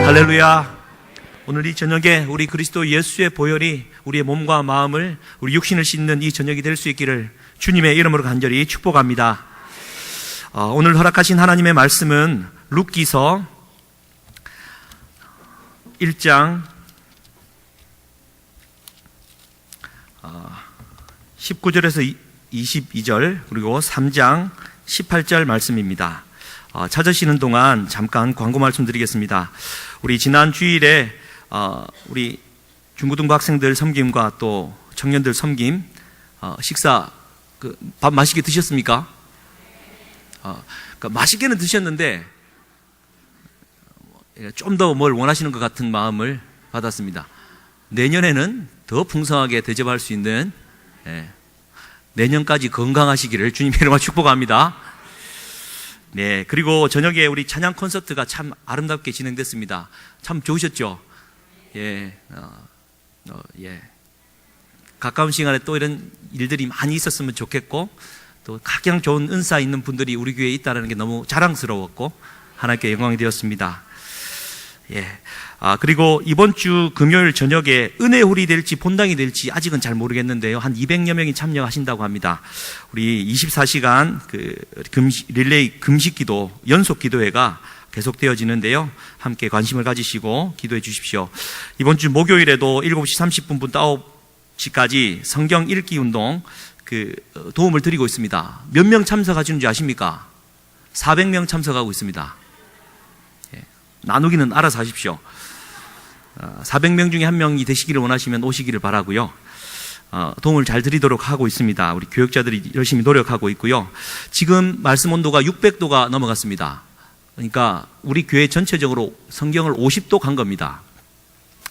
할렐루야. 오늘 이 저녁에 우리 그리스도 예수의 보혈이 우리의 몸과 마음을, 우리 육신을 씻는 이 저녁이 될 수 있기를 주님의 이름으로 간절히 축복합니다. 오늘 허락하신 하나님의 말씀은 룻기서 1장 19절에서 22절 그리고 3장 18절 말씀입니다. 찾으시는 동안 잠깐 광고 말씀드리겠습니다. 우리 지난 주일에 우리 중고등부 학생들 섬김과 또 청년들 섬김 식사 밥 맛있게 드셨습니까? 그러니까 맛있게는 드셨는데 좀 더 뭘 원하시는 것 같은 마음을 받았습니다. 내년에는 더 풍성하게 대접할 수 있는 내년까지 건강하시기를 주님의 이름으로 축복합니다. 네, 그리고 저녁에 우리 찬양 콘서트가 참 아름답게 진행됐습니다. 참 좋으셨죠? 예, 가까운 시간에 또 이런 일들이 많이 있었으면 좋겠고, 또 가장 좋은 은사 있는 분들이 우리 교회에 있다는 게 너무 자랑스러웠고, 하나님께 영광이 되었습니다. 예. 그리고 이번 주 금요일 저녁에 은혜홀이 될지 본당이 될지 아직은 잘 모르겠는데요. 한 200여 명이 참여하신다고 합니다. 우리 24시간 릴레이 금식 기도, 연속 기도회가 계속되어지는데요. 함께 관심을 가지시고 기도해 주십시오. 이번 주 목요일에도 7시 30분부터 9시까지 성경 읽기 운동 도움을 드리고 있습니다. 몇 명 참석하시는지 아십니까? 400명 참석하고 있습니다. 나누기는 알아서 하십시오. 400명 중에 한 명이 되시기를 원하시면 오시기를 바라고요. 도움을 잘 드리도록 하고 있습니다. 우리 교육자들이 열심히 노력하고 있고요. 지금 말씀 온도가 600도가 넘어갔습니다. 그러니까 우리 교회 전체적으로 성경을 50도 간 겁니다.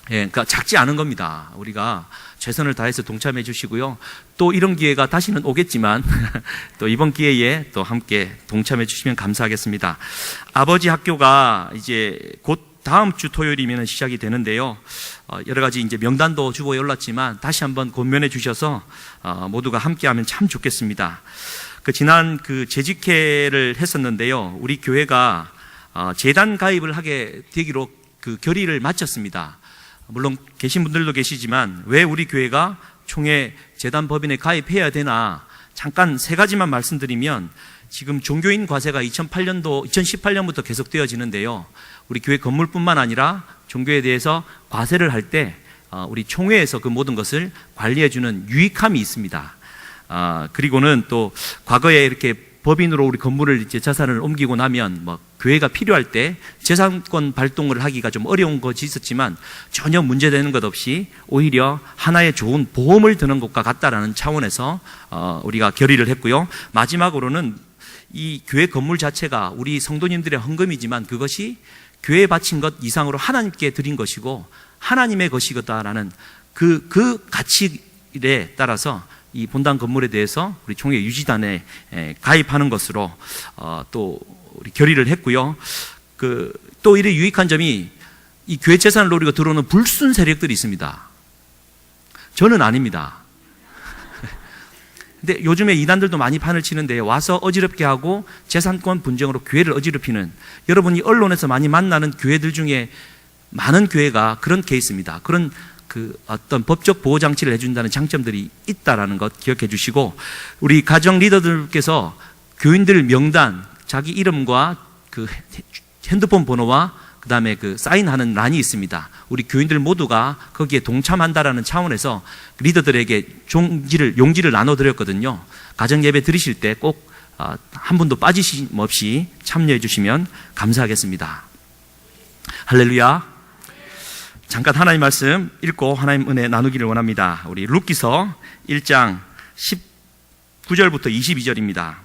그러니까 작지 않은 겁니다. 우리가 최선을 다해서 동참해 주시고요. 또 이런 기회가 다시는 오겠지만 또 이번 기회에 또 함께 동참해 주시면 감사하겠습니다. 아버지 학교가 이제 곧 다음 주 토요일이면 시작이 되는데요. 여러 가지 이제 명단도 주보에 올랐지만 다시 한번 권면해 주셔서 모두가 함께하면 참 좋겠습니다. 지난 재직회를 했었는데요. 우리 교회가 재단 가입을 하게 되기로 결의를 마쳤습니다. 물론 계신 분들도 계시지만 왜 우리 교회가 총회 재단 법인에 가입해야 되나 잠깐 세 가지만 말씀드리면, 지금 종교인 과세가 2018년부터 계속되어지는데요. 우리 교회 건물뿐만 아니라 종교에 대해서 과세를 할 때 우리 총회에서 그 모든 것을 관리해주는 유익함이 있습니다. 그리고는 또 과거에 이렇게 법인으로 우리 건물을 이제 자산을 옮기고 나면 교회가 필요할 때 재산권 발동을 하기가 좀 어려운 것이 있었지만 전혀 문제되는 것 없이 오히려 하나의 좋은 보험을 드는 것과 같다라는 차원에서 우리가 결의를 했고요. 마지막으로는 이 교회 건물 자체가 우리 성도님들의 헌금이지만 그것이 교회에 바친 것 이상으로 하나님께 드린 것이고 하나님의 것이겠다라는 그 가치에 따라서 이 본당 건물에 대해서 우리 총회 유지단에 가입하는 것으로 또 우리 결의를 했고요. 또 이래 유익한 점이 이 교회 재산을 노리고 들어오는 불순 세력들이 있습니다. 저는 아닙니다. 근데 요즘에 이단들도 많이 판을 치는데 와서 어지럽게 하고 재산권 분쟁으로 교회를 어지럽히는, 여러분이 언론에서 많이 만나는 교회들 중에 많은 교회가 그런 케이스입니다. 그런 어떤 법적 보호 장치를 해준다는 장점들이 있다라는 것 기억해 주시고, 우리 가정 리더들께서 교인들 명단, 자기 이름과 핸드폰 번호와 그 다음에 사인하는 란이 있습니다. 우리 교인들 모두가 거기에 동참한다라는 차원에서 리더들에게 용지를 나눠드렸거든요. 가정 예배 드리실 때 꼭 한 분도 빠지심 없이 참여해 주시면 감사하겠습니다. 할렐루야. 잠깐 하나님 말씀 읽고 하나님 은혜 나누기를 원합니다. 우리 룻기서 1장 19절부터 22절입니다.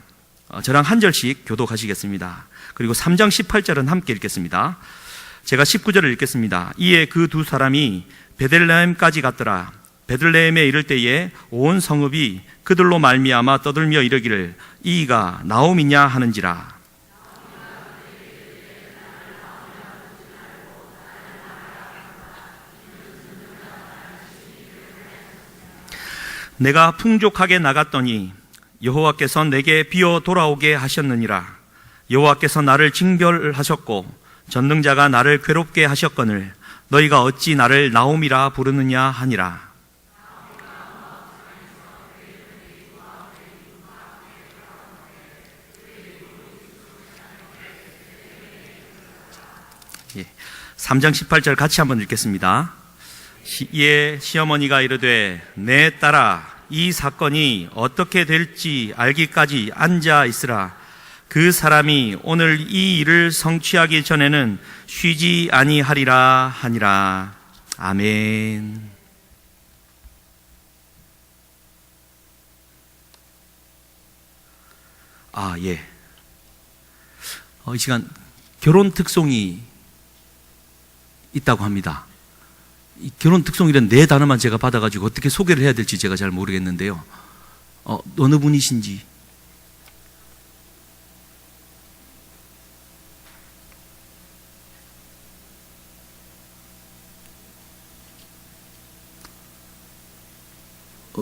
저랑 한 절씩 교독하시겠습니다. 그리고 3장 18절은 함께 읽겠습니다. 제가 19절을 읽겠습니다. 이에 그 두 사람이 베들레헴까지 갔더라. 베들레헴에 이를 때에 온 성읍이 그들로 말미암아 떠들며 이르기를 이가 나옴이냐 하는지라. 내가 풍족하게 나갔더니 여호와께서 내게 비어 돌아오게 하셨느니라. 여호와께서 나를 징벌하셨고 전능자가 나를 괴롭게 하셨거늘 너희가 어찌 나를 나옴이라 부르느냐 하니라. 예, 3장 18절 같이 한번 읽겠습니다. 이에 시어머니가 이르되 내 딸아 이 사건이 어떻게 될지 알기까지 앉아 있으라. 그 사람이 오늘 이 일을 성취하기 전에는 쉬지 아니하리라 하니라. 아멘. 예. 이 시간 결혼 특송이 있다고 합니다. 이 결혼 특송이란 네 단어만 제가 받아가지고 어떻게 소개를 해야 될지 제가 잘 모르겠는데요. 어느 분이신지.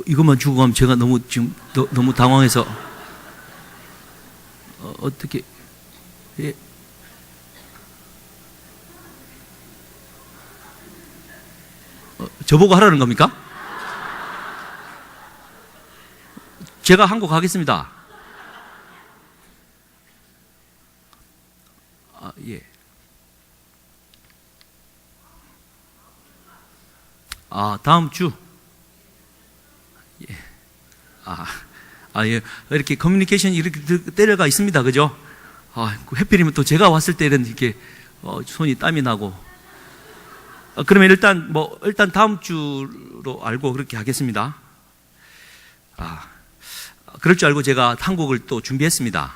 이것만 주고 가면 제가 너무 지금 너무 당황해서 어떻게 예. 저보고 하라는 겁니까? 제가 한 곡 하겠습니다. 예. 다음 주. 예. 예. 이렇게 커뮤니케이션이 이렇게 때려가 있습니다. 그죠? 해필이면 또 제가 왔을 때는 이렇게, 손이 땀이 나고. 그러면 일단 다음 주로 알고 그렇게 하겠습니다. 그럴 줄 알고 제가 한 곡을 또 준비했습니다.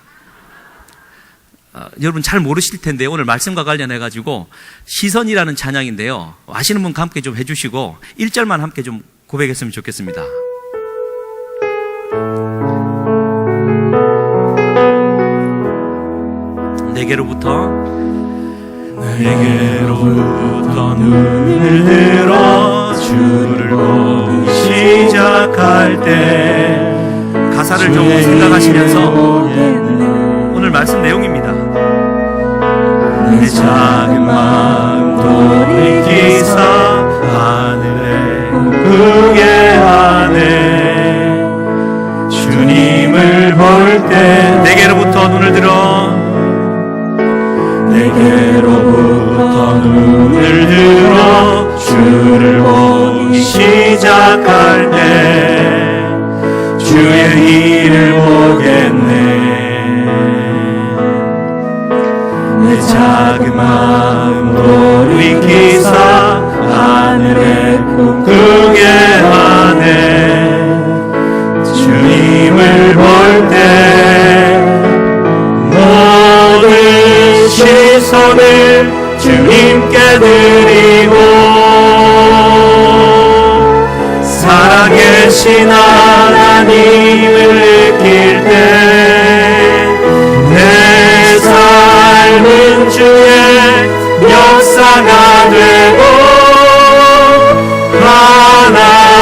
여러분 잘 모르실 텐데 오늘 말씀과 관련해가지고 시선이라는 찬양인데요. 아시는 분 함께 좀 해주시고 1절만 함께 좀 고백했으면 좋겠습니다. 내게로부터 눈을 들어 주를 보기 시작할 때 가사를 좀 생각하시면서 오늘 말씀 내용입니다. 내 작은 마음 돌이키사 하늘에 크게 하네. 주님을 볼 때 내게로부터 눈을 들어 주를 보기 시작할 때 주의 일을 보겠네. 내 작은 마음 돌이키사 하늘에 꿈꾸게 하네. 주님을 볼 때 모든 시선을 주님께 드리고 살아계신 하나님을 느낄 때 내 삶은 주의 역사가 되고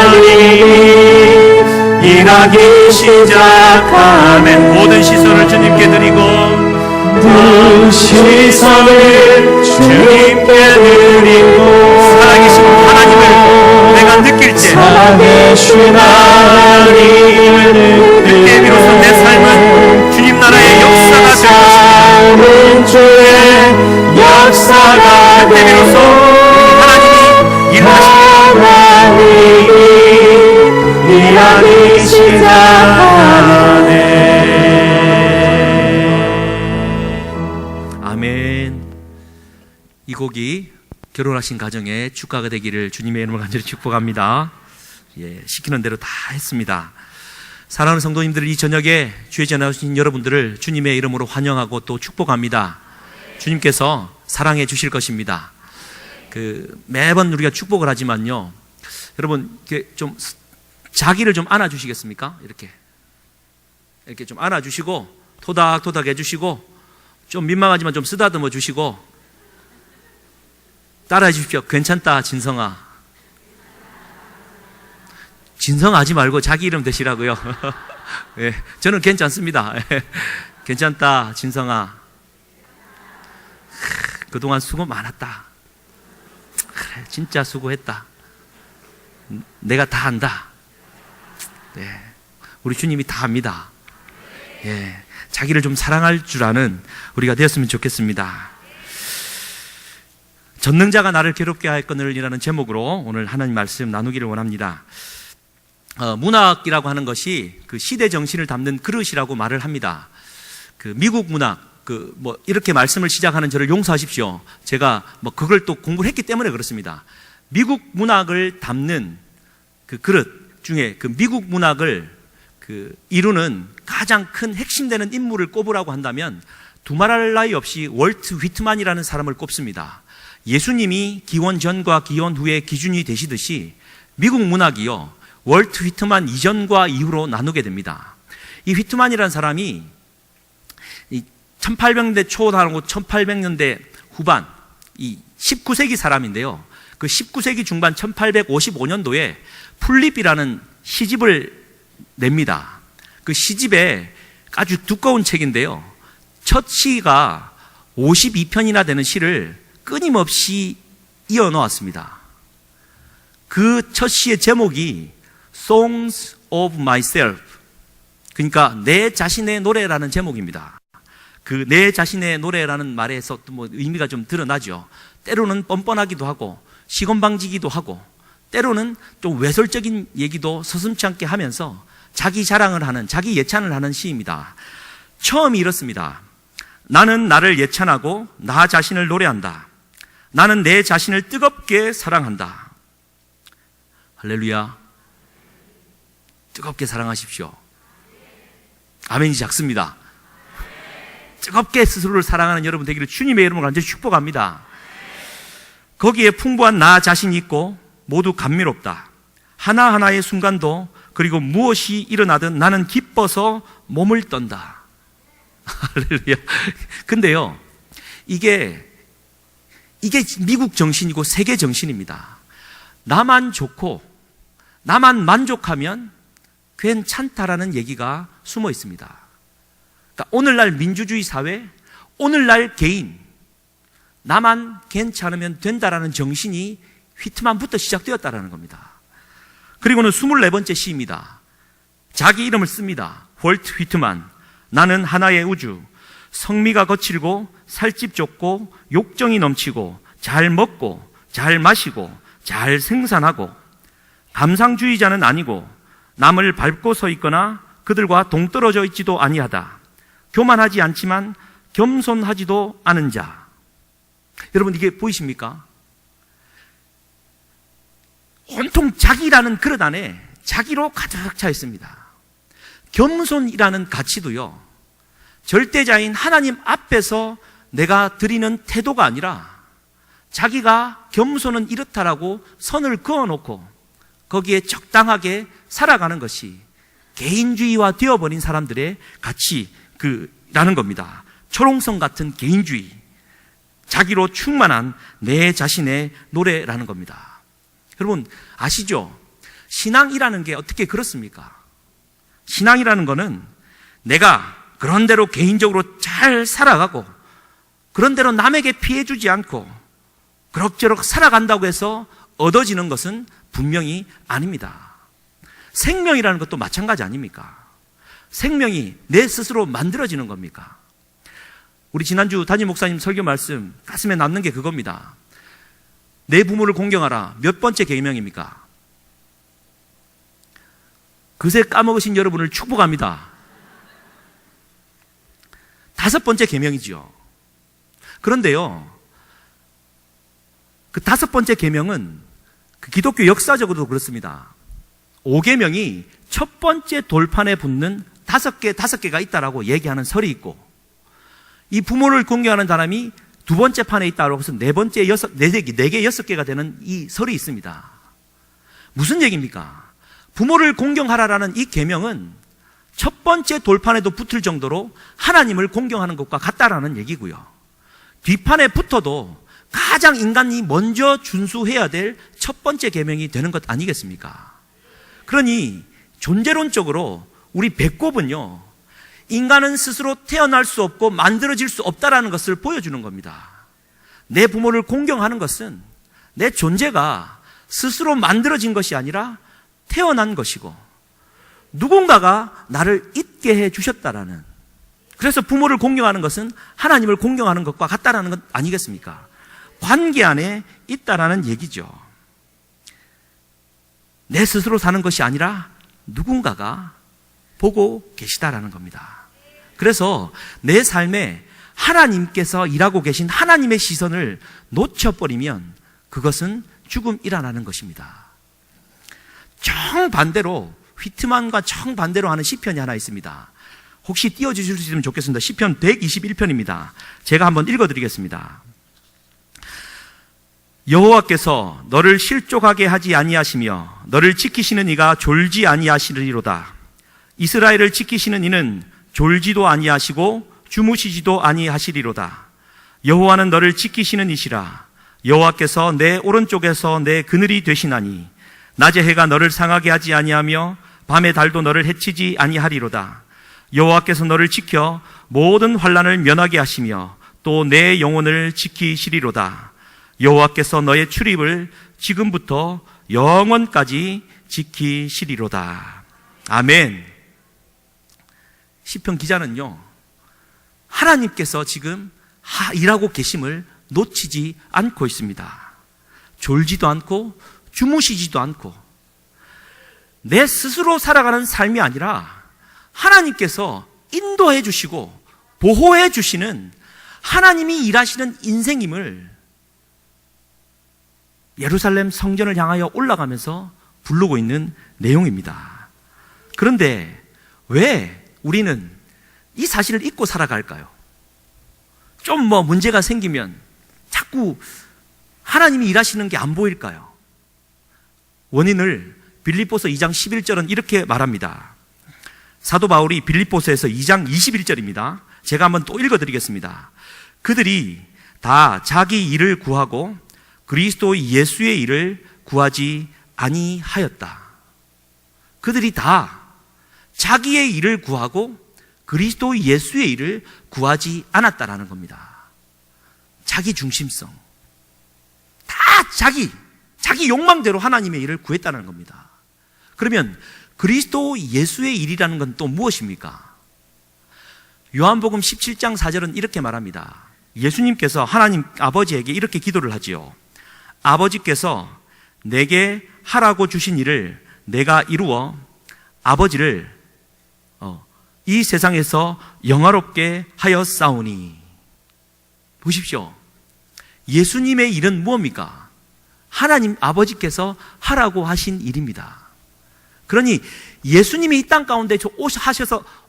하나님이 일하기 시작하면 모든 시선을 주님께 드리고 그 시선을 주님께 드리고 살아계신 하나님을 내가 느낄 때 살아계신 하나님을 느낄 때 비로소 내 삶은 주님 나라의 역사가 될 것입니다. 주의 역사가 될 때 비로소 하나님이 일하기 시작하네. 이 곡이 결혼하신 가정에 축가가 되기를 주님의 이름으로 간절히 축복합니다. 예, 시키는 대로 다 했습니다. 사랑하는 성도님들, 이 저녁에 주의 전에 오신 여러분들을 주님의 이름으로 환영하고 또 축복합니다. 주님께서 사랑해 주실 것입니다. 매번 우리가 축복을 하지만요, 여러분 좀 자기를 좀 안아주시겠습니까? 이렇게 좀 안아주시고 토닥토닥 해주시고 좀 민망하지만 좀 쓰다듬어 주시고 따라해 주십시오. 괜찮다, 진성아. 진성하지 말고 자기 이름 대시라고요. 예, 저는 괜찮습니다. 괜찮다, 진성아. 그동안 수고 많았다. 그래, 진짜 수고했다. 내가 다 한다. 네, 우리 주님이 다 합니다. 예, 자기를 좀 사랑할 줄 아는 우리가 되었으면 좋겠습니다. 전능자가 나를 괴롭게 하였거늘이라는 제목으로 오늘 하나님 말씀 나누기를 원합니다. 문학이라고 하는 것이 그 시대 정신을 담는 그릇이라고 말을 합니다. 그 미국 문학, 이렇게 말씀을 시작하는 저를 용서하십시오. 제가 그걸 또 공부를 했기 때문에 그렇습니다. 미국 문학을 담는 그 그릇 중에 그 미국 문학을 이루는 가장 큰 핵심되는 인물을 꼽으라고 한다면 두말할 나위 없이 월트 휘트만이라는 사람을 꼽습니다. 예수님이 기원 전과 기원 후의 기준이 되시듯이 미국 문학이요, 월트 휘트만 이전과 이후로 나누게 됩니다. 이 휘트만이라는 사람이 1800년대 초하고 1800년대 후반, 이 19세기 사람인데요. 그 19세기 중반 1855년도에 풀립이라는 시집을 냅니다. 그 시집에 아주 두꺼운 책인데요. 첫 시가 52편이나 되는 시를 끊임없이 이어 놓았습니다. 그 첫 시의 제목이 Songs of Myself, 그러니까 내 자신의 노래라는 제목입니다. 그 내 자신의 노래라는 말에서 또 의미가 좀 드러나죠. 때로는 뻔뻔하기도 하고 시건방지기도 하고 때로는 좀 외설적인 얘기도 서슴지 않게 하면서 자기 자랑을 하는, 자기 예찬을 하는 시입니다. 처음이 이렇습니다. 나는 나를 예찬하고 나 자신을 노래한다. 나는 내 자신을 뜨겁게 사랑한다. 할렐루야. 뜨겁게 사랑하십시오. 아멘이 작습니다. 뜨겁게 스스로를 사랑하는 여러분 되기를 주님의 이름으로 간절히 축복합니다. 거기에 풍부한 나 자신이 있고 모두 감미롭다. 하나하나의 순간도 그리고 무엇이 일어나든 나는 기뻐서 몸을 떤다. 할렐루야. 근데요, 이게 미국 정신이고 세계 정신입니다. 나만 좋고 나만 만족하면 괜찮다라는 얘기가 숨어 있습니다. 그러니까 오늘날 민주주의 사회, 오늘날 개인, 나만 괜찮으면 된다라는 정신이 휘트만부터 시작되었다라는 겁니다. 그리고는 24번째 시입니다. 자기 이름을 씁니다. 월트 휘트만. 나는 하나의 우주. 성미가 거칠고 살집 좁고 욕정이 넘치고 잘 먹고 잘 마시고 잘 생산하고 감상주의자는 아니고 남을 밟고 서 있거나 그들과 동떨어져 있지도 아니하다. 교만하지 않지만 겸손하지도 않은 자. 여러분 이게 보이십니까? 온통 자기라는 그릇 안에 자기로 가득 차 있습니다. 겸손이라는 가치도요, 절대자인 하나님 앞에서 내가 드리는 태도가 아니라 자기가 겸손은 이렇다라고 선을 그어놓고 거기에 적당하게 살아가는 것이 개인주의화 되어버린 사람들의 가치라는 겁니다. 초롱성 같은 개인주의, 자기로 충만한 내 자신의 노래라는 겁니다. 여러분 아시죠? 신앙이라는 게 어떻게 그렇습니까? 신앙이라는 거는 내가 그런대로 개인적으로 잘 살아가고 그런대로 남에게 피해주지 않고 그럭저럭 살아간다고 해서 얻어지는 것은 분명히 아닙니다. 생명이라는 것도 마찬가지 아닙니까? 생명이 내 스스로 만들어지는 겁니까? 우리 지난주 담임 목사님 설교 말씀 가슴에 남는 게 그겁니다. 내 부모를 공경하라. 몇 번째 계명입니까? 그새 까먹으신 여러분을 축복합니다. 5번째 계명이죠. 그런데요, 그 5번째 계명은 그 기독교 역사적으로도 그렇습니다. 5계명이 첫 번째 돌판에 붙는 5개가 있다라고 얘기하는 설이 있고, 이 부모를 공경하는 사람이 두 번째 판에 있다고 해서 4개, 6개가 되는 이 설이 있습니다. 무슨 얘기입니까? 부모를 공경하라라는 이 계명은 첫 번째 돌판에도 붙을 정도로 하나님을 공경하는 것과 같다라는 얘기고요. 뒷판에 붙어도 가장 인간이 먼저 준수해야 될 첫 번째 계명이 되는 것 아니겠습니까? 그러니 존재론적으로 우리 배꼽은요, 인간은 스스로 태어날 수 없고 만들어질 수 없다라는 것을 보여주는 겁니다. 내 부모를 공경하는 것은 내 존재가 스스로 만들어진 것이 아니라 태어난 것이고 누군가가 나를 있게 해 주셨다라는, 그래서 부모를 공경하는 것은 하나님을 공경하는 것과 같다라는 것 아니겠습니까? 관계 안에 있다라는 얘기죠. 내 스스로 사는 것이 아니라 누군가가 보고 계시다라는 겁니다. 그래서 내 삶에 하나님께서 일하고 계신 하나님의 시선을 놓쳐버리면 그것은 죽음이라는 것입니다. 정반대로, 휘트만과 정반대로 하는 시편이 하나 있습니다. 혹시 띄워주실 수 있으면 좋겠습니다. 시편 121편입니다. 제가 한번 읽어드리겠습니다. 여호와께서 너를 실족하게 하지 아니하시며 너를 지키시는 이가 졸지 아니하시리로다. 이스라엘을 지키시는 이는 졸지도 아니하시고 주무시지도 아니하시리로다. 여호와는 너를 지키시는 이시라. 여호와께서 내 오른쪽에서 내 그늘이 되시나니 낮에 해가 너를 상하게 하지 아니하며 밤에 달도 너를 해치지 아니하리로다. 여호와께서 너를 지켜 모든 환난을 면하게 하시며 또 내 영혼을 지키시리로다. 여호와께서 너의 출입을 지금부터 영원까지 지키시리로다. 아멘. 시편 기자는요, 하나님께서 지금 일하고 계심을 놓치지 않고 있습니다. 졸지도 않고 주무시지도 않고 내 스스로 살아가는 삶이 아니라 하나님께서 인도해 주시고 보호해 주시는 하나님이 일하시는 인생임을 예루살렘 성전을 향하여 올라가면서 부르고 있는 내용입니다. 그런데 왜 우리는 이 사실을 잊고 살아갈까요? 좀 문제가 생기면 자꾸 하나님이 일하시는 게 안 보일까요? 원인을 빌립보서 2장 11절은 이렇게 말합니다. 사도 바울이 빌립보서에서 2장 21절입니다. 제가 한번 또 읽어드리겠습니다. 그들이 다 자기 일을 구하고 그리스도 예수의 일을 구하지 아니하였다. 그들이 다 자기의 일을 구하고 그리스도 예수의 일을 구하지 않았다라는 겁니다. 자기 중심성. 다 자기 욕망대로 하나님의 일을 구했다는 겁니다. 그러면 그리스도 예수의 일이라는 건 또 무엇입니까? 요한복음 17장 4절은 이렇게 말합니다. 예수님께서 하나님 아버지에게 이렇게 기도를 하지요. 아버지께서 내게 하라고 주신 일을 내가 이루어 아버지를 이 세상에서 영화롭게 하였사오니. 보십시오. 예수님의 일은 무엇입니까? 하나님 아버지께서 하라고 하신 일입니다. 그러니 예수님이 이 땅 가운데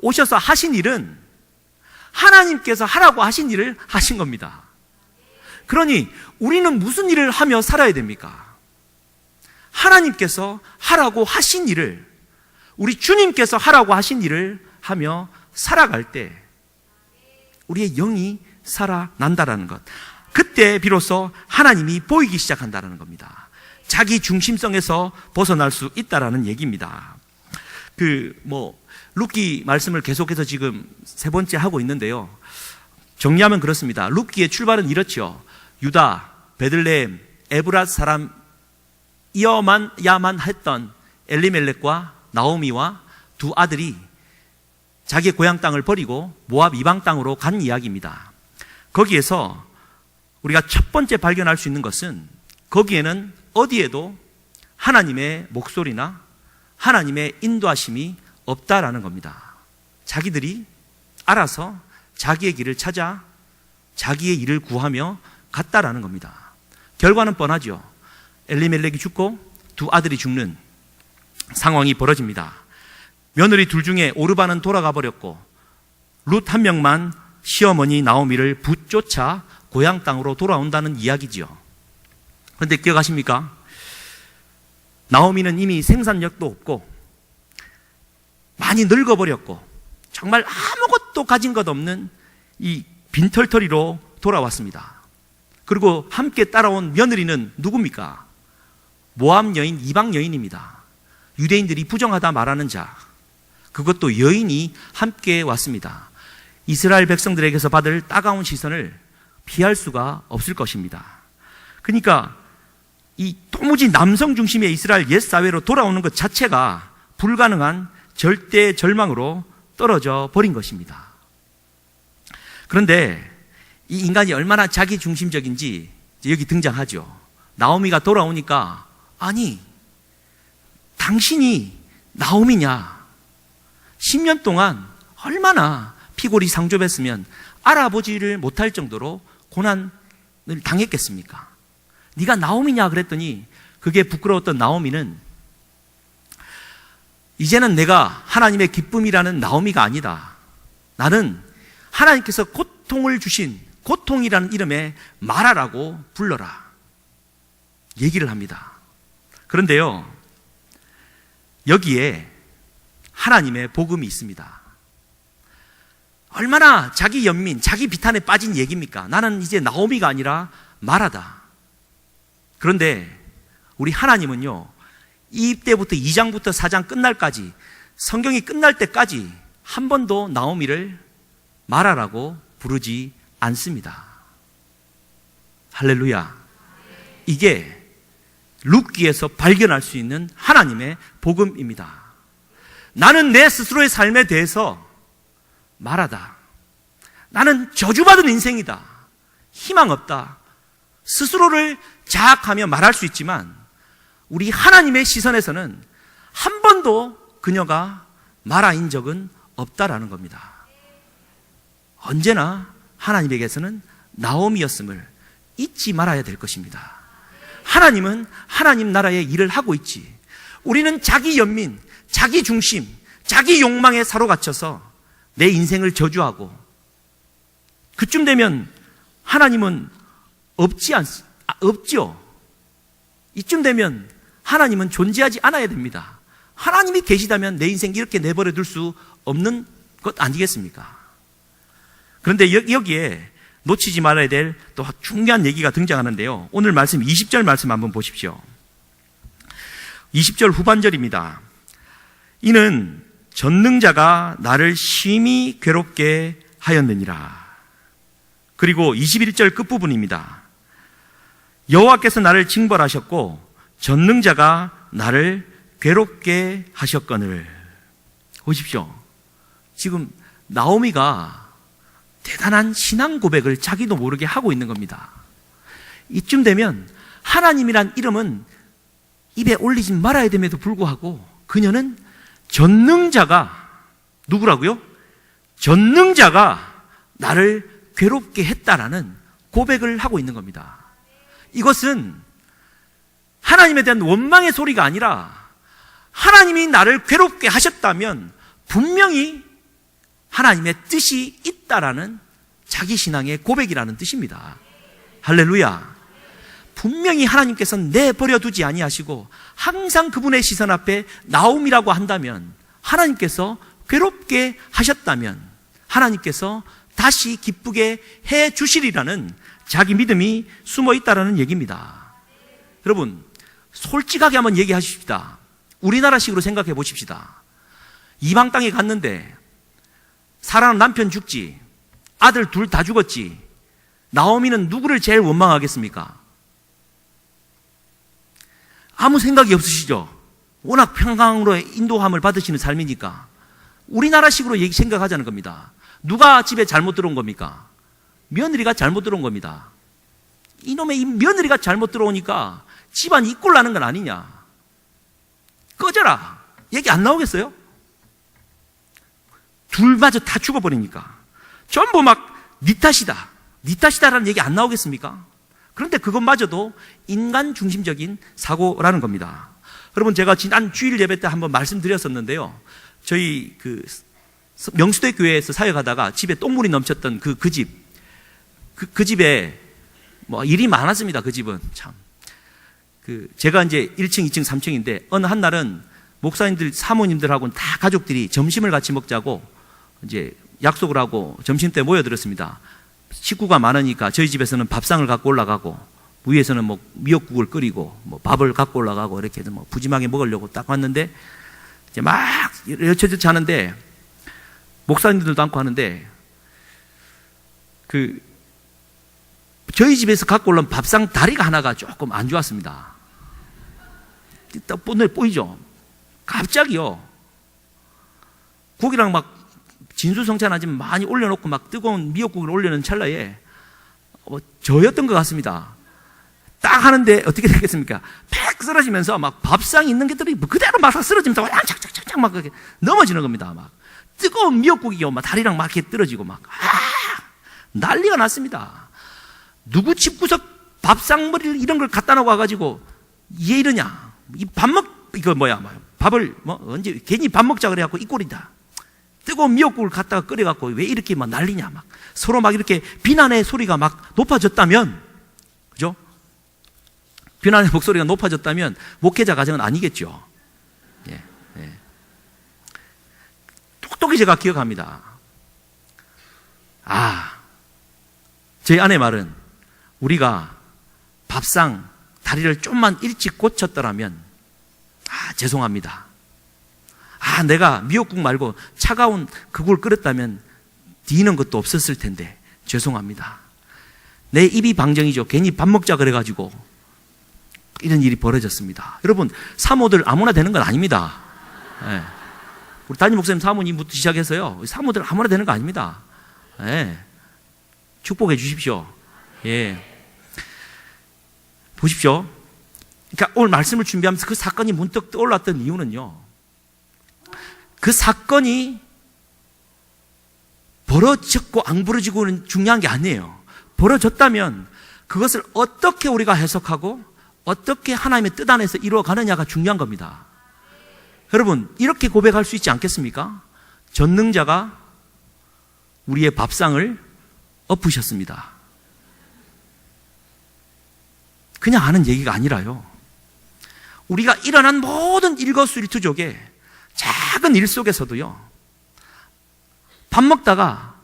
오셔서 하신 일은 하나님께서 하라고 하신 일을 하신 겁니다. 그러니 우리는 무슨 일을 하며 살아야 됩니까? 하나님께서 하라고 하신 일을, 우리 주님께서 하라고 하신 일을 하며 살아갈 때 우리의 영이 살아난다라는 것, 그때 비로소 하나님이 보이기 시작한다는 겁니다. 자기 중심성에서 벗어날 수 있다라는 얘기입니다. 룻기 말씀을 계속해서 지금 세 번째 하고 있는데요. 정리하면 그렇습니다. 룻기의 출발은 이렇죠. 유다, 베들레헴, 에브랏 사람이어야만 했던 엘리멜렉과 나오미와 두 아들이 자기의 고향 땅을 버리고 모압 이방 땅으로 간 이야기입니다. 거기에서 우리가 첫 번째 발견할 수 있는 것은 거기에는 어디에도 하나님의 목소리나 하나님의 인도하심이 없다라는 겁니다. 자기들이 알아서 자기의 길을 찾아 자기의 일을 구하며 갔다라는 겁니다. 결과는 뻔하죠. 엘리멜렉이 죽고 두 아들이 죽는 상황이 벌어집니다. 며느리 둘 중에 오르바는 돌아가 버렸고 룻 한 명만 시어머니 나오미를 붙쫓아 고향 땅으로 돌아온다는 이야기지요. 그런데 기억하십니까? 나오미는 이미 생산력도 없고 많이 늙어버렸고 정말 아무것도 가진 것 없는 이 빈털터리로 돌아왔습니다. 그리고 함께 따라온 며느리는 누굽니까? 모압 여인, 이방 여인입니다. 유대인들이 부정하다 말하는 자, 그것도 여인이 함께 왔습니다. 이스라엘 백성들에게서 받을 따가운 시선을 피할 수가 없을 것입니다. 그러니까 이 도무지 남성 중심의 이스라엘 옛 사회로 돌아오는 것 자체가 불가능한 절대 절망으로 떨어져 버린 것입니다. 그런데 이 인간이 얼마나 자기 중심적인지 여기 등장하죠. 나오미가 돌아오니까, 아니, 당신이 나오미냐? 10년 동안 얼마나 피골이 상접했으면 알아보지를 못할 정도로 고난을 당했겠습니까? 네가 나오미냐 그랬더니 그게 부끄러웠던 나오미는 이제는 내가 하나님의 기쁨이라는 나오미가 아니다. 나는 하나님께서 고통을 주신 고통이라는 이름의 마라라고 불러라. 얘기를 합니다. 그런데요, 여기에 하나님의 복음이 있습니다. 얼마나 자기 연민, 자기 비탄에 빠진 얘기입니까? 나는 이제 나오미가 아니라 마라다. 그런데 우리 하나님은요, 이때부터 2장부터 4장 끝날까지, 성경이 끝날 때까지 한 번도 나오미를 마라라고 부르지 않습니다. 할렐루야. 이게 룻기에서 발견할 수 있는 하나님의 복음입니다. 나는 내 스스로의 삶에 대해서 말하다. 나는 저주받은 인생이다. 희망 없다. 스스로를 자학하며 말할 수 있지만 우리 하나님의 시선에서는 한 번도 그녀가 마라인 적은 없다라는 겁니다. 언제나 하나님에게서는 나오미였음을 잊지 말아야 될 것입니다. 하나님은 하나님 나라의 일을 하고 있지. 우리는 자기 연민, 자기 중심, 자기 욕망에 사로갇혀서 내 인생을 저주하고, 그쯤 되면 하나님은 없지요. 이쯤 되면 하나님은 존재하지 않아야 됩니다. 하나님이 계시다면 내 인생 이렇게 내버려 둘 수 없는 것 아니겠습니까? 그런데 여기에 놓치지 말아야 될 또 중요한 얘기가 등장하는데요. 오늘 말씀 20절 말씀 한번 보십시오. 20절 후반절입니다. 이는 전능자가 나를 심히 괴롭게 하였느니라. 그리고 21절 끝부분입니다. 여호와께서 나를 징벌하셨고 전능자가 나를 괴롭게 하셨거늘. 보십시오. 지금 나오미가 대단한 신앙 고백을 자기도 모르게 하고 있는 겁니다. 이쯤 되면 하나님이란 이름은 입에 올리지 말아야 됨에도 불구하고 그녀는 전능자가, 누구라고요? 전능자가 나를 괴롭게 했다라는 고백을 하고 있는 겁니다. 이것은 하나님에 대한 원망의 소리가 아니라 하나님이 나를 괴롭게 하셨다면 분명히 하나님의 뜻이 있다라는 자기 신앙의 고백이라는 뜻입니다. 할렐루야. 분명히 하나님께서는 내버려 두지 아니하시고 항상 그분의 시선 앞에 나옴이라고 한다면, 하나님께서 괴롭게 하셨다면 하나님께서 다시 기쁘게 해 주시리라는 자기 믿음이 숨어 있다라는 얘기입니다. 여러분, 솔직하게 한번 얘기하십시다. 우리나라식으로 생각해 보십시다. 이방 땅에 갔는데 사랑하는 남편 죽지, 아들 둘 다 죽었지, 나오미는 누구를 제일 원망하겠습니까? 아무 생각이 없으시죠? 워낙 평강으로 인도함을 받으시는 삶이니까. 우리나라식으로 생각하자는 겁니다. 누가 집에 잘못 들어온 겁니까? 며느리가 잘못 들어온 겁니다. 이놈의 이 며느리가 잘못 들어오니까 집안 이꼴 나는 건 아니냐. 꺼져라. 얘기 안 나오겠어요? 둘마저 다 죽어버리니까. 전부 막 니 탓이다, 니 탓이다라는 얘기 안 나오겠습니까? 그런데 그것마저도 인간 중심적인 사고라는 겁니다. 여러분, 제가 지난 주일 예배 때 한번 말씀드렸었는데요. 저희 명수대 교회에서 사역하다가 집에 똥물이 넘쳤던 그 집에 뭐 일이 많았습니다. 그 집은 참. 제가 이제 1층, 2층, 3층인데 어느 한 날은 목사님들, 사모님들하고는 다 가족들이 점심을 같이 먹자고 이제 약속을 하고 점심 때 모여들었습니다. 식구가 많으니까 저희 집에서는 밥상을 갖고 올라가고 위에서는 뭐 미역국을 끓이고 뭐 밥을 갖고 올라가고 이렇게 해서 뭐 푸짐하게 먹으려고 딱 왔는데 이제 막 여쳐저쳐 하는데 목사님들도 않고 하는데 저희 집에서 갖고 올라온 밥상 다리가 하나가 조금 안 좋았습니다. 딱 보이죠? 갑자기요. 국이랑 막 진수성찬하지만 많이 올려놓고 막 뜨거운 미역국을 올려놓은 찰나에 저였던 것 같습니다. 딱 하는데 어떻게 됐겠습니까? 팩 쓰러지면서 막 밥상이 있는 것들이 그대로 막 쓰러지면서 착착착착 막 그렇게 넘어지는 겁니다. 막 뜨거운 미역국이요. 막 다리랑 막 이렇게 떨어지고 막 난리가 났습니다. 누구 집구석 밥상머리를 이런 걸 갖다 놓고 와가지고 얘 이러냐? 밥을 언제 괜히 밥 먹자 그래갖고 이 꼴이다. 뜨거운 미역국을 갖다가 끓여갖고 왜 이렇게 막 난리냐? 막 서로 막 이렇게 비난의 소리가 막 높아졌다면, 그죠? 비난의 목소리가 높아졌다면 목회자 가정은 아니겠죠. 예, 예. 똑똑히 제가 기억합니다. 제 아내 말은 우리가 밥상 다리를 좀만 일찍 고쳤더라면 죄송합니다. 내가 미역국 말고 차가운 그걸 끓였다면 뒤는 것도 없었을 텐데 죄송합니다. 내 입이 방정이죠. 괜히 밥 먹자 그래가지고 이런 일이 벌어졌습니다. 여러분, 사모들 아무나 되는 건 아닙니다. 예. 우리 담임 목사님 사모님부터 시작해서요, 사모들 아무나 되는 거 아닙니다. 예. 축복해 주십시오. 예. 보십시오. 그러니까 오늘 말씀을 준비하면서 그 사건이 문득 떠올랐던 이유는요, 그 사건이 벌어졌고 안 벌어지고는 중요한 게 아니에요. 벌어졌다면 그것을 어떻게 우리가 해석하고 어떻게 하나님의 뜻 안에서 이루어가느냐가 중요한 겁니다. 여러분, 이렇게 고백할 수 있지 않겠습니까? 전능자가 우리의 밥상을 엎으셨습니다. 그냥 하는 얘기가 아니라요, 우리가 일어난 모든 일거수일투족의 작은 일 속에서도요, 밥 먹다가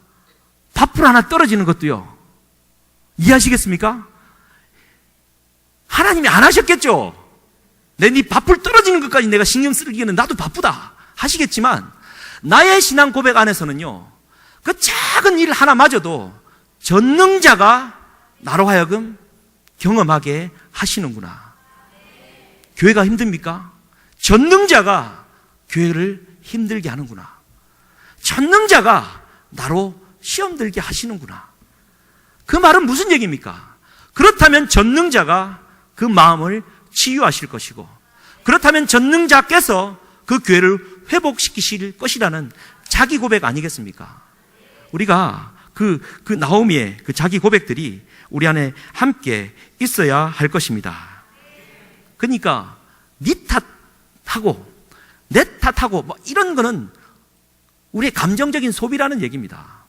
밥풀 하나 떨어지는 것도요, 이해하시겠습니까? 하나님이 안 하셨겠죠? 네 밥풀 떨어지는 것까지 내가 신경 쓰기에는 나도 바쁘다 하시겠지만, 나의 신앙 고백 안에서는요, 그 작은 일 하나마저도 전능자가 나로 하여금 경험하게 하시는구나. 교회가 힘듭니까? 전능자가 교회를 힘들게 하는구나. 전능자가 나로 시험 들게 하시는구나. 그 말은 무슨 얘기입니까? 그렇다면 전능자가 그 마음을 치유하실 것이고, 그렇다면 전능자께서 그 교회를 회복시키실 것이라는 자기 고백 아니겠습니까? 우리가 그 나오미의 그 자기 고백들이 우리 안에 함께 있어야 할 것입니다. 그러니까 네 탓하고 내 탓하고 이런 거는 우리의 감정적인 소비라는 얘기입니다.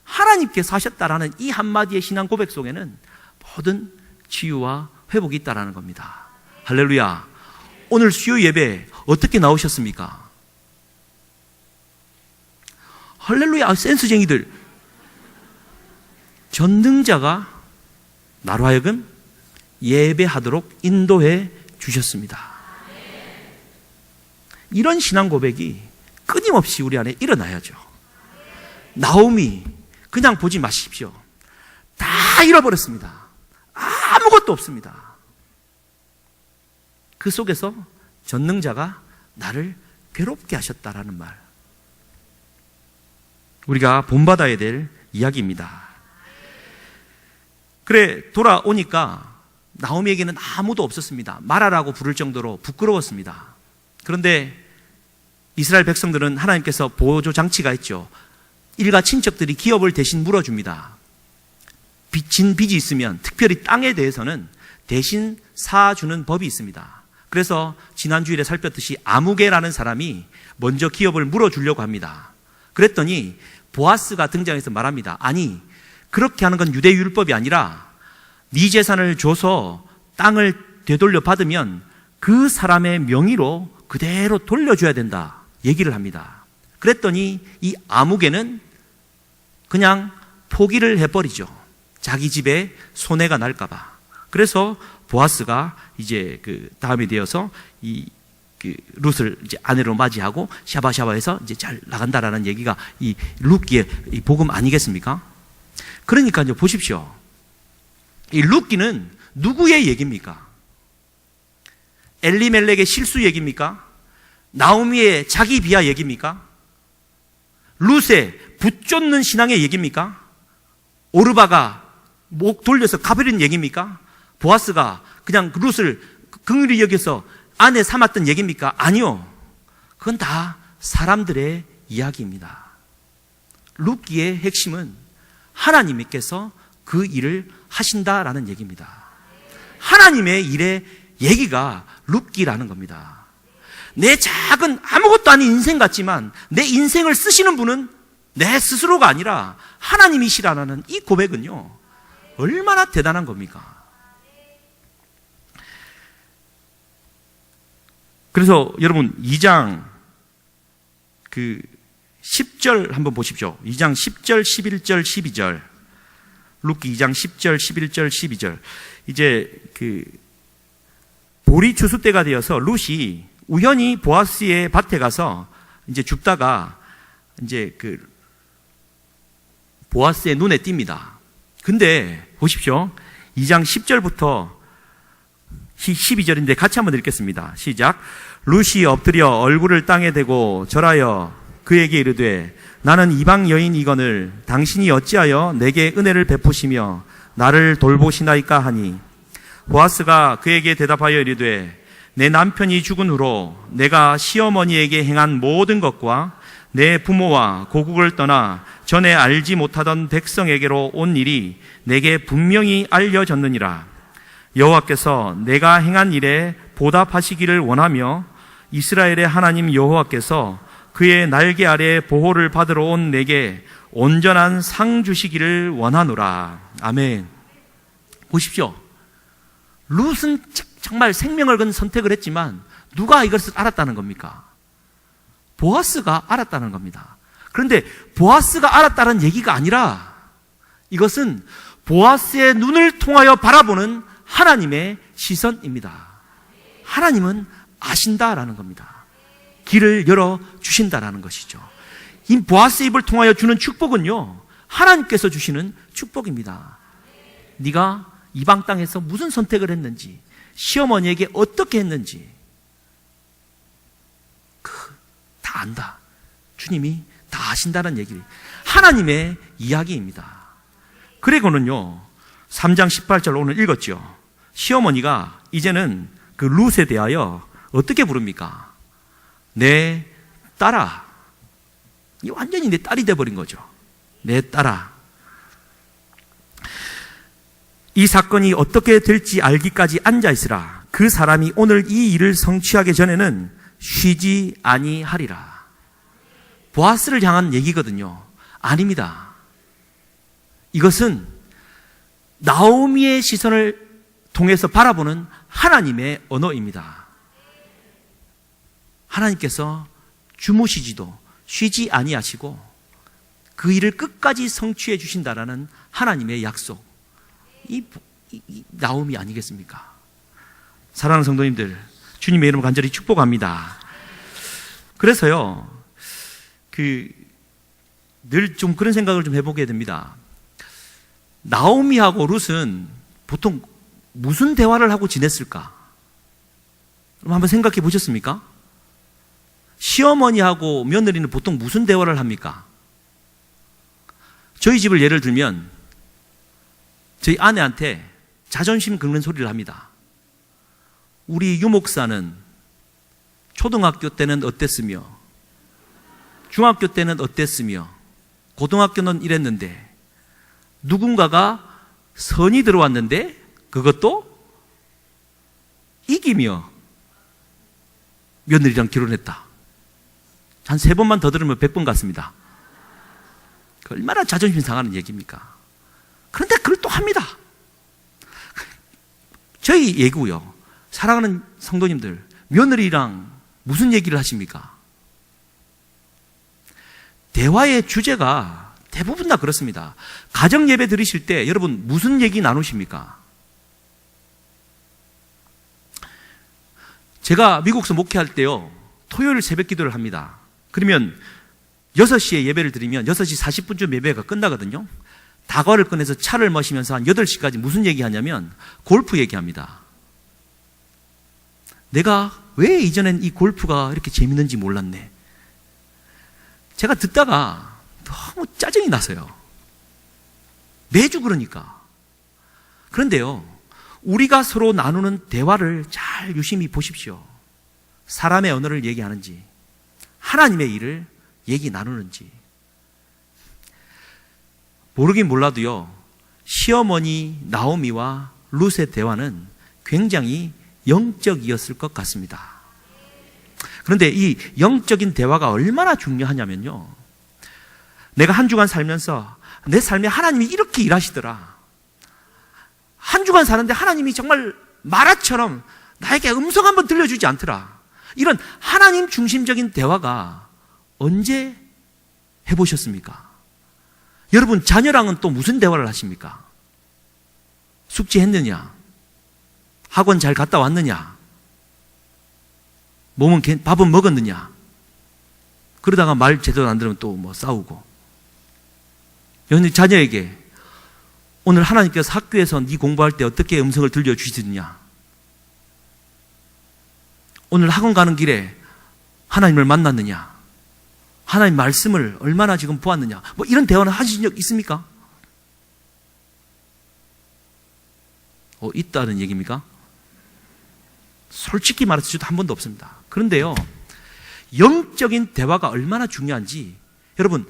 하나님께서 하셨다라는 이 한마디의 신앙 고백 속에는 모든 치유와 회복이 있다라는 겁니다. 할렐루야. 오늘 수요 예배 어떻게 나오셨습니까? 할렐루야. 센스쟁이들. 전능자가 나로 하여금 예배하도록 인도해 주셨습니다. 이런 신앙 고백이 끊임없이 우리 안에 일어나야죠. 나오미 그냥 보지 마십시오. 다 잃어버렸습니다. 아무것도 없습니다. 그 속에서 전능자가 나를 괴롭게 하셨다라는 말, 우리가 본받아야 될 이야기입니다. 그래, 돌아오니까 나오미에게는 아무도 없었습니다. 마라라고 부를 정도로 부끄러웠습니다. 그런데 이스라엘 백성들은 하나님께서 보조 장치가 있죠. 일가 친척들이 기업을 대신 물어줍니다. 빚진 빚이 있으면 특별히 땅에 대해서는 대신 사주는 법이 있습니다. 그래서 지난주일에 살폈듯이 아무개라는 사람이 먼저 기업을 물어주려고 합니다. 그랬더니 보아스가 등장해서 말합니다. 아니, 그렇게 하는 건 유대 율법이 아니라 네 재산을 줘서 땅을 되돌려 받으면 그 사람의 명의로 그대로 돌려줘야 된다 얘기를 합니다. 그랬더니 이 아무개는 그냥 포기를 해버리죠. 자기 집에 손해가 날까봐. 그래서 보아스가 이제 그 다음이 되어서 그 룻을 이제 아내로 맞이하고 샤바샤바해서 이제 잘 나간다라는 얘기가 이 룻기의 이 복음 아니겠습니까? 그러니까 이제 보십시오. 이 룻기는 누구의 얘기입니까? 엘리멜렉의 실수 얘기입니까? 나오미의 자기 비하 얘기입니까? 룻의 붙쫓는 신앙의 얘기입니까? 오르바가 목 돌려서 가버린 얘기입니까? 보아스가 그냥 룻을 긍휼히 여겨서 아내 삼았던 얘기입니까? 아니요. 그건 다 사람들의 이야기입니다. 룻기의 핵심은 하나님께서 그 일을 하신다라는 얘기입니다. 하나님의 일의 얘기가 룻기라는 겁니다. 내 작은 아무것도 아닌 인생 같지만 내 인생을 쓰시는 분은 내 스스로가 아니라 하나님이시라는 이 고백은요, 얼마나 대단한 겁니까? 그래서 여러분 2장 10절 한번 보십시오. 2장 10절, 11절, 12절. 룻기 2장 10절, 11절, 12절. 이제 보리 추수 때가 되어서 룻이 우연히 보아스의 밭에 가서 이제 줍다가 이제 보아스의 눈에 띕니다. 근데 보십시오. 2장 10절부터 12절인데 같이 한번 읽겠습니다. 시작. 룻이 엎드려 얼굴을 땅에 대고 절하여 그에게 이르되 나는 이방 여인이거늘 당신이 어찌하여 내게 은혜를 베푸시며 나를 돌보시나이까 하니 보아스가 그에게 대답하여 이르되 내 남편이 죽은 후로 내가 시어머니에게 행한 모든 것과 내 부모와 고국을 떠나 전에 알지 못하던 백성에게로 온 일이 내게 분명히 알려졌느니라. 여호와께서 내가 행한 일에 보답하시기를 원하며 이스라엘의 하나님 여호와께서 그의 날개 아래 보호를 받으러 온 내게 온전한 상 주시기를 원하노라. 아멘. 보십시오. 룻은 정말 생명을 건 선택을 했지만 누가 이것을 알았다는 겁니까? 보아스가 알았다는 겁니다. 그런데 보아스가 알았다는 얘기가 아니라 이것은 보아스의 눈을 통하여 바라보는 하나님의 시선입니다. 하나님은 아신다라는 겁니다. 길을 열어주신다라는 것이죠. 이 보아스의 입을 통하여 주는 축복은요, 하나님께서 주시는 축복입니다. 네가 이방 땅에서 무슨 선택을 했는지, 시어머니에게 어떻게 했는지 다 안다. 주님이 다 아신다는 얘기, 하나님의 이야기입니다. 그리고는요 3장 18절 오늘 읽었죠. 시어머니가 이제는 그 룻에 대하여 어떻게 부릅니까? 내 딸아. 이 완전히 내 딸이 돼버린 거죠. 내 딸아. 이 사건이 어떻게 될지 알기까지 앉아있으라. 그 사람이 오늘 이 일을 성취하기 전에는 쉬지 아니하리라. 보아스를 향한 얘기거든요. 아닙니다. 이것은 나오미의 시선을 통해서 바라보는 하나님의 언어입니다. 하나님께서 주무시지도 쉬지 아니하시고 그 일을 끝까지 성취해 주신다라는 하나님의 약속. 이 나오미 아니겠습니까? 사랑하는 성도님들, 주님의 이름을 간절히 축복합니다. 그래서요, 늘 좀 그런 생각을 좀 해보게 됩니다. 나오미하고 룻은 보통 무슨 대화를 하고 지냈을까? 그럼 한번 생각해 보셨습니까? 시어머니하고 며느리는 보통 무슨 대화를 합니까? 저희 집을 예를 들면 저희 아내한테 자존심 긁는 소리를 합니다. 우리 유목사는 초등학교 때는 어땠으며 중학교 때는 어땠으며 고등학교는 이랬는데 누군가가 선이 들어왔는데 그것도 이기며 며느리랑 결혼했다. 한 3번만 더 들으면 100번 같습니다. 얼마나 자존심 상하는 얘기입니까? 그런데 그걸 또 합니다. 저희 예고요. 사랑하는 성도님들, 며느리랑 무슨 얘기를 하십니까? 대화의 주제가 대부분 다 그렇습니다. 가정 예배 드리실 때 여러분 무슨 얘기 나누십니까? 제가 미국에서 목회할 때요, 토요일 새벽 기도를 합니다. 그러면 6시에 예배를 드리면 6시 40분쯤 예배가 끝나거든요. 다과를 꺼내서 차를 마시면서 한 8시까지 무슨 얘기하냐면 골프 얘기합니다. 내가 왜 이전엔 이 골프가 이렇게 재밌는지 몰랐네. 제가 듣다가 너무 짜증이 나서요. 매주 그러니까. 그런데요, 우리가 서로 나누는 대화를 잘 유심히 보십시오. 사람의 언어를 얘기하는지, 하나님의 일을 얘기 나누는지. 모르긴 몰라도요, 시어머니 나오미와 룻의 대화는 굉장히 영적이었을 것 같습니다. 그런데 이 영적인 대화가 얼마나 중요하냐면요, 내가 한 주간 살면서 내 삶에 하나님이 이렇게 일하시더라. 한 주간 사는데 하나님이 정말 마라처럼 나에게 음성 한번 들려주지 않더라. 이런 하나님 중심적인 대화가 언제 해보셨습니까? 여러분, 자녀랑은 또 무슨 대화를 하십니까? 숙제했느냐? 학원 잘 갔다 왔느냐? 밥은 먹었느냐? 그러다가 말 제대로 안 들으면 또 뭐 싸우고. 여러분, 자녀에게 오늘 하나님께서 학교에서 네 공부할 때 어떻게 음성을 들려주시느냐? 오늘 학원 가는 길에 하나님을 만났느냐? 하나님 말씀을 얼마나 지금 보았느냐? 뭐 이런 대화는 하신 적 있습니까? 있다는 얘기입니까? 솔직히 말해서 저도 한 번도 없습니다. 그런데요, 영적인 대화가 얼마나 중요한지, 여러분,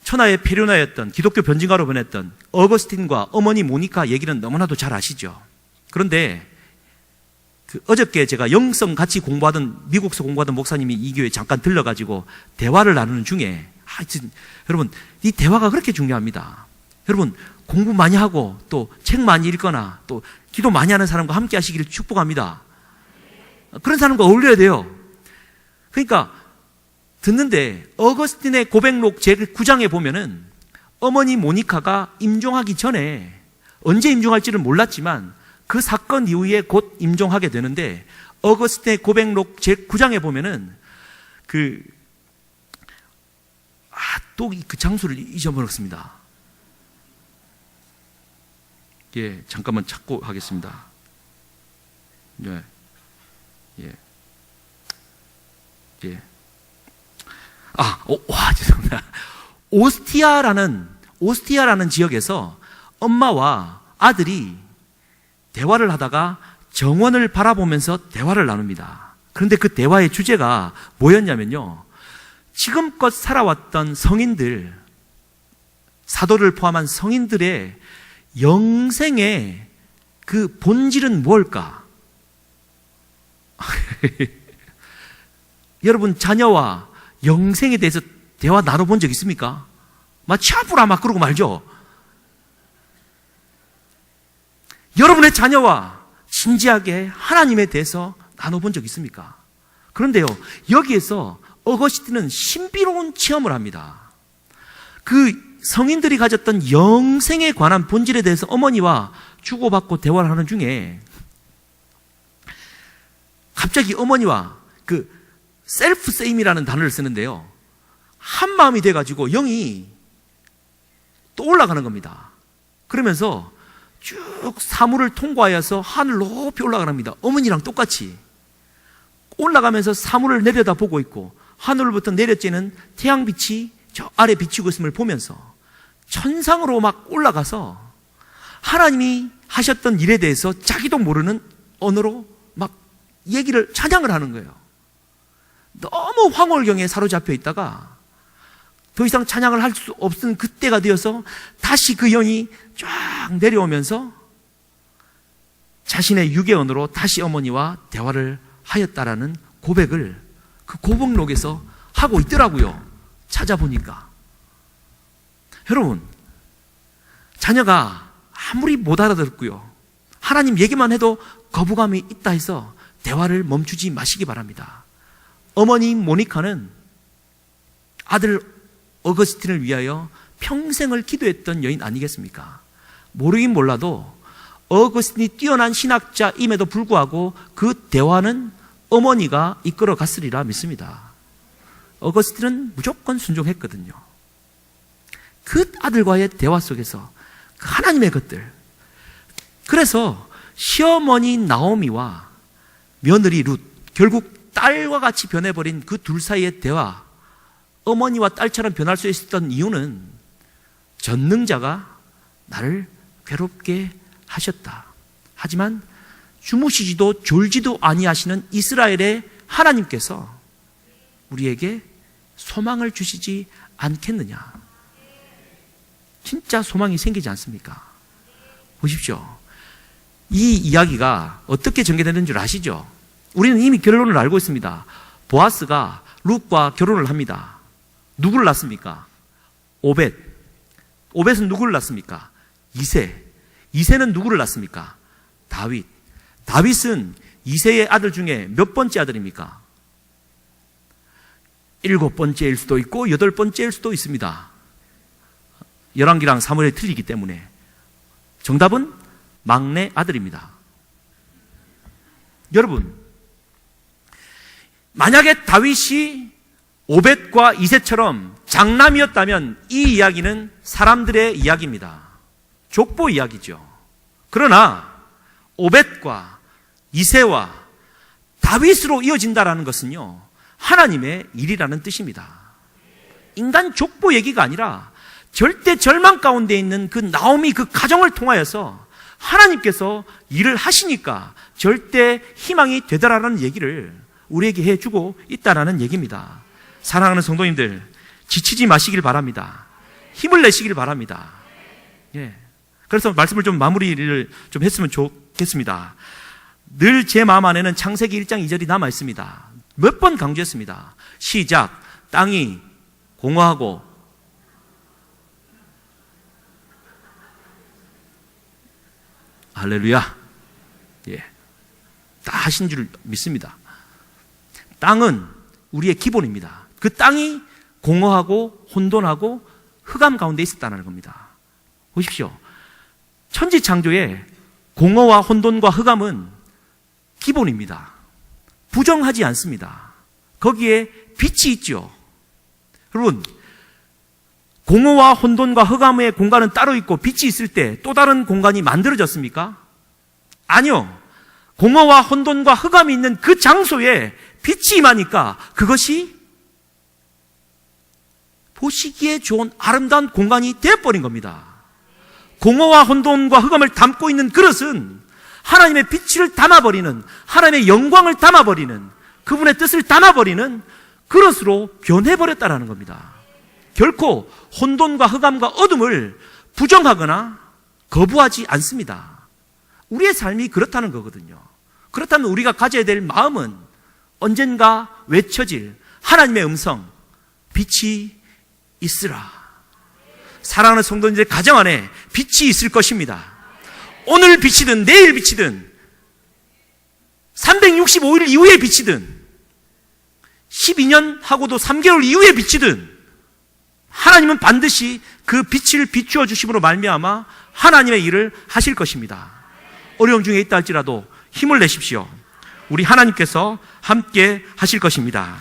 천하의 페류나였던 기독교 변증가로 보냈던 어거스틴과 어머니 모니카 얘기는 너무나도 잘 아시죠? 그런데 어저께 제가 영성 같이 공부하던, 미국서 공부하던 목사님이 이 교회에 잠깐 들러가지고 대화를 나누는 중에, 여러분, 이 대화가 그렇게 중요합니다. 여러분, 공부 많이 하고 또 책 많이 읽거나 또 기도 많이 하는 사람과 함께 하시기를 축복합니다. 그런 사람과 어울려야 돼요. 그러니까 듣는데 어거스틴의 고백록 제9장에 보면은 어머니 모니카가 임종하기 전에, 언제 임종할지를 몰랐지만 그 사건 이후에 곧 임종하게 되는데, 어거스틴의 고백록 제9장에 보면은 또 그 장소를 잊어버렸습니다. 예, 잠깐만 찾고 하겠습니다. 예. 죄송합니다. 오스티아라는 지역에서 엄마와 아들이 대화를 하다가 정원을 바라보면서 대화를 나눕니다. 그런데 그 대화의 주제가 뭐였냐면요, 지금껏 살아왔던 성인들, 사도를 포함한 성인들의 영생의 그 본질은 뭘까? 여러분, 자녀와 영생에 대해서 대화 나눠본 적 있습니까? 차부라 막 그러고 말죠. 여러분의 자녀와 진지하게 하나님에 대해서 나눠본 적 있습니까? 그런데요, 여기에서 어거스틴은 신비로운 체험을 합니다. 그 성인들이 가졌던 영생에 관한 본질에 대해서 어머니와 주고받고 대화를 하는 중에 갑자기 어머니와 그 셀프 세임이라는 단어를 쓰는데요, 한 마음이 돼가지고 영이 또 올라가는 겁니다. 그러면서 쭉 사물을 통과하여서 하늘 높이 올라가랍니다. 어머니랑 똑같이 올라가면서 사물을 내려다보고 있고, 하늘로부터 내려지는 태양빛이 저 아래 비치고 있음을 보면서 천상으로 막 올라가서 하나님이 하셨던 일에 대해서 자기도 모르는 언어로 막 얘기를, 찬양을 하는 거예요. 너무 황홀경에 사로잡혀 있다가 더 이상 찬양을 할 수 없는 그때가 되어서 다시 그 영이 쫙 내려오면서 자신의 육의 언어로 다시 어머니와 대화를 하였다라는 고백을 그 고백록에서 하고 있더라고요. 찾아보니까. 여러분, 자녀가 아무리 못 알아듣고요, 하나님 얘기만 해도 거부감이 있다 해서 대화를 멈추지 마시기 바랍니다. 어머니 모니카는 아들 어거스틴을 위하여 평생을 기도했던 여인 아니겠습니까? 모르긴 몰라도 어거스틴이 뛰어난 신학자임에도 불구하고 그 대화는 어머니가 이끌어 갔으리라 믿습니다. 어거스틴은 무조건 순종했거든요. 그 아들과의 대화 속에서 그 하나님의 것들. 그래서 시어머니 나오미와 며느리 룻, 결국 딸과 같이 변해버린 그 둘 사이의 대화, 어머니와 딸처럼 변할 수 있었던 이유는 전능자가 나를 괴롭게 하셨다. 하지만 주무시지도 졸지도 아니하시는 이스라엘의 하나님께서 우리에게 소망을 주시지 않겠느냐. 진짜 소망이 생기지 않습니까? 보십시오. 이 이야기가 어떻게 전개되는 줄 아시죠? 우리는 이미 결론을 알고 있습니다. 보아스가 룻과 결혼을 합니다. 누구를 낳습니까? 오벳. 오벳은 누구를 낳습니까? 이세. 이세는 누구를 낳습니까? 다윗. 다윗은 이세의 아들 중에 몇 번째 아들입니까? 7번째일 수도 있고 8번째일 수도 있습니다. 열왕기랑 사무엘이 틀리기 때문에 정답은 막내 아들입니다. 여러분, 만약에 다윗이 오벳과 이새처럼 장남이었다면 이 이야기는 사람들의 이야기입니다. 족보 이야기죠. 그러나 오벳과 이새와 다윗으로 이어진다라는 것은요, 하나님의 일이라는 뜻입니다. 인간 족보 얘기가 아니라 절대 절망 가운데 있는 그 나오미 그 가정을 통하여서 하나님께서 일을 하시니까 절대 희망이 되더라라는 얘기를 우리에게 해주고 있다라는 얘기입니다. 사랑하는 성도님들, 지치지 마시길 바랍니다. 힘을 내시길 바랍니다. 예. 그래서 말씀을 좀 마무리를 좀 했으면 좋겠습니다. 늘 제 마음 안에는 창세기 1장 2절이 남아 있습니다. 몇 번 강조했습니다. 시작, 땅이 공허하고 할렐루야. 예. 다 하신 줄 믿습니다. 땅은 우리의 기본입니다. 그 땅이 공허하고 혼돈하고 흑암 가운데 있었다는 겁니다. 보십시오. 천지창조에 공허와 혼돈과 흑암은 기본입니다. 부정하지 않습니다. 거기에 빛이 있죠. 여러분, 공허와 혼돈과 흑암의 공간은 따로 있고 빛이 있을 때 또 다른 공간이 만들어졌습니까? 아니요. 공허와 혼돈과 흑암이 있는 그 장소에 빛이 임하니까 그것이 보시기에 좋은 아름다운 공간이 되어버린 겁니다. 공허와 혼돈과 흑암을 담고 있는 그릇은 하나님의 빛을 담아버리는, 하나님의 영광을 담아버리는, 그분의 뜻을 담아버리는 그릇으로 변해버렸다는 겁니다. 결코 혼돈과 흑암과 어둠을 부정하거나 거부하지 않습니다. 우리의 삶이 그렇다는 거거든요. 그렇다면 우리가 가져야 될 마음은 언젠가 외쳐질 하나님의 음성, 빛이 있으라. 사랑하는 성도님들 가정 안에 빛이 있을 것입니다. 오늘 빛이든 내일 빛이든 365일 이후에 빛이든 12년 하고도 3개월 이후에 빛이든 하나님은 반드시 그 빛을 비추어 주심으로 말미암아 하나님의 일을 하실 것입니다. 어려움 중에 있다 할지라도 힘을 내십시오. 우리 하나님께서 함께 하실 것입니다.